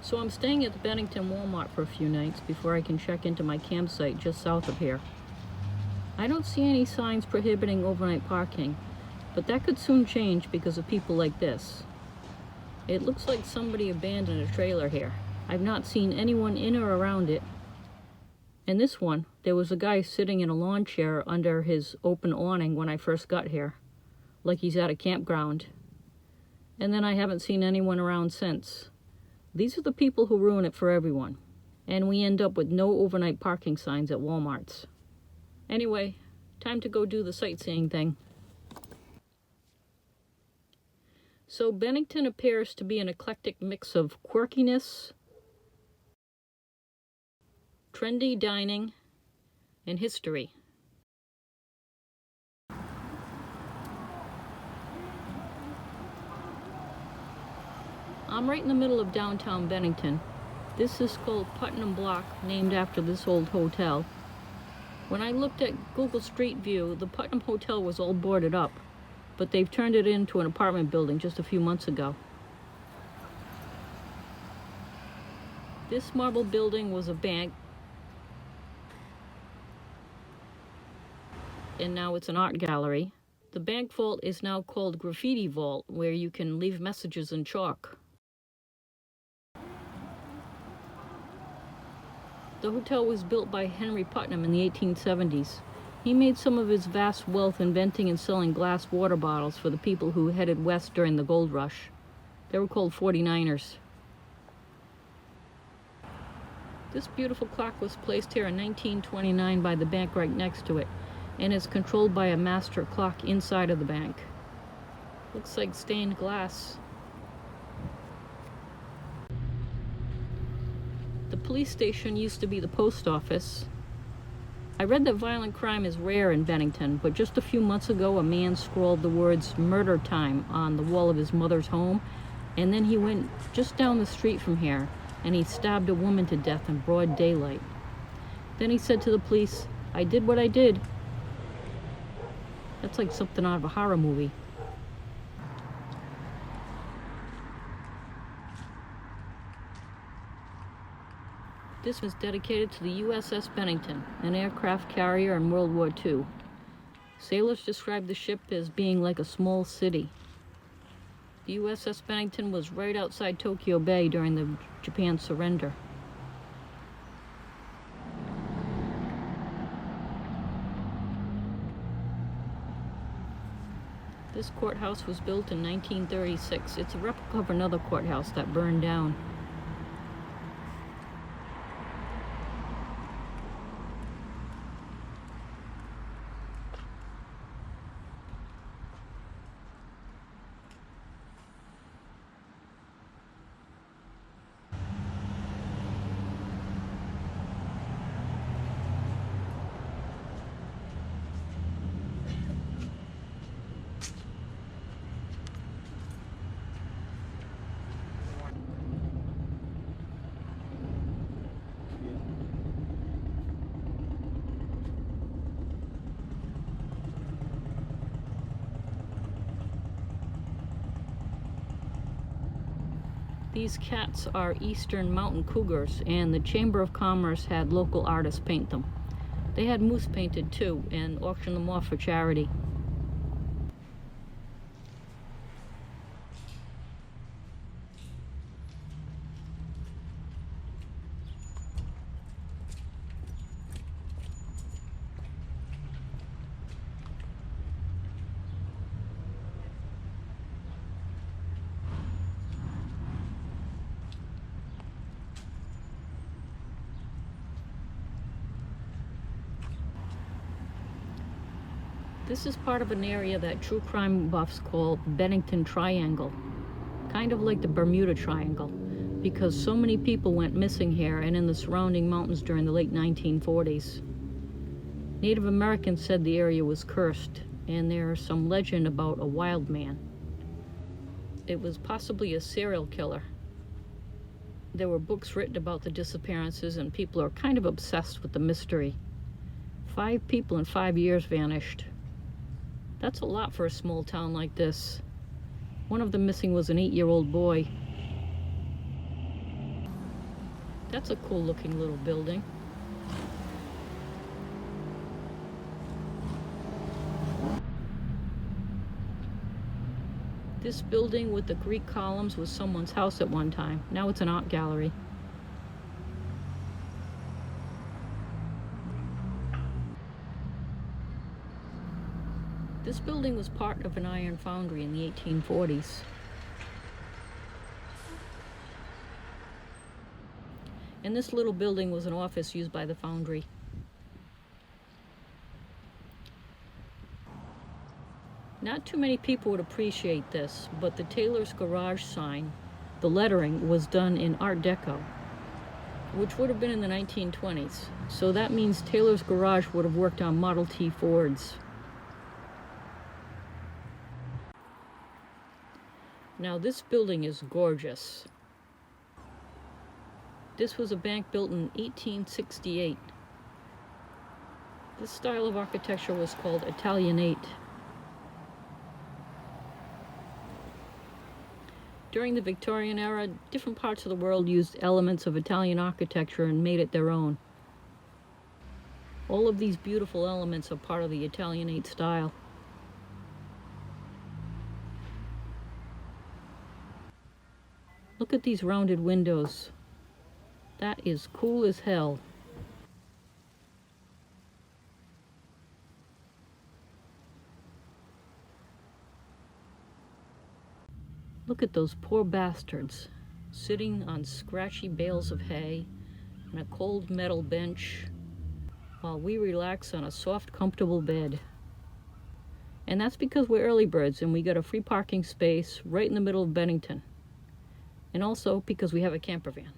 So I'm staying at the Bennington Walmart for a few nights before I can check into my campsite just south of here. I don't see any signs prohibiting overnight parking, but that could soon change because of people like this. It looks like somebody abandoned a trailer here. I've not seen anyone in or around it. In this one, there was a guy sitting in a lawn chair under his open awning when I first got here, like he's at a campground. And then I haven't seen anyone around since. These are the people who ruin it for everyone, and we end up with no overnight parking signs at Walmarts. Anyway, time to go do the sightseeing thing. So Bennington appears to be an eclectic mix of quirkiness, trendy dining, and history. I'm right in the middle of downtown Bennington. This is called Putnam Block, named after this old hotel. When I looked at Google Street View, the Putnam Hotel was all boarded up, but they've turned it into an apartment building just a few months ago. This marble building was a bank, and now it's an art gallery. The bank vault is now called Graffiti Vault, where you can leave messages in chalk. The hotel was built by Henry Putnam in the 1870s. He made some of his vast wealth inventing and selling glass water bottles for the people who headed west during the gold rush. They were called 49ers. This beautiful clock was placed here in 1929 by the bank right next to it, and is controlled by a master clock inside of the bank. Looks like stained glass. The police station used to be the post office. I read that violent crime is rare in Bennington, but just a few months ago a man scrawled the words "murder time" on the wall of his mother's home, and then he went just down the street from here and he stabbed a woman to death in broad daylight. Then he said to the police, "I did what I did." That's like something out of a horror movie. This was dedicated to the USS Bennington, an aircraft carrier in World War II. Sailors described the ship as being like a small city. The USS Bennington was right outside Tokyo Bay during the Japan surrender. This courthouse was built in 1936. It's a replica of another courthouse that burned down. These cats are eastern mountain cougars, and the Chamber of Commerce had local artists paint them. They had moose painted too, and auctioned them off for charity. This is part of an area that true crime buffs call Bennington Triangle, kind of like the Bermuda Triangle, because so many people went missing here and in the surrounding mountains during the late 1940s. Native Americans said the area was cursed, and there's some legend about a wild man. It was possibly a serial killer. There were books written about the disappearances, and people are kind of obsessed with the mystery. 5 people in 5 years vanished. That's a lot for a small town like this. One of the missing was an 8-year-old boy. That's a cool looking little building. This building with the Greek columns was someone's house at one time. Now it's an art gallery. This building was part of an iron foundry in the 1840s. And this little building was an office used by the foundry. Not too many people would appreciate this, but the Taylor's Garage sign, the lettering, was done in Art Deco, which would have been in the 1920s. So that means Taylor's Garage would have worked on Model T Fords. Now this building is gorgeous. This was a bank built in 1868. This style of architecture was called Italianate. During the Victorian era, different parts of the world used elements of Italian architecture and made it their own. All of these beautiful elements are part of the Italianate style. Look at these rounded windows. That is cool as hell. Look at those poor bastards sitting on scratchy bales of hay and a cold metal bench while we relax on a soft, comfortable bed. And that's because we're early birds and we got a free parking space right in the middle of Bennington. And also because we have a camper van.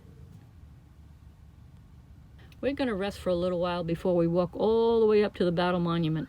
We're going to rest for a little while before we walk all the way up to the Battle Monument.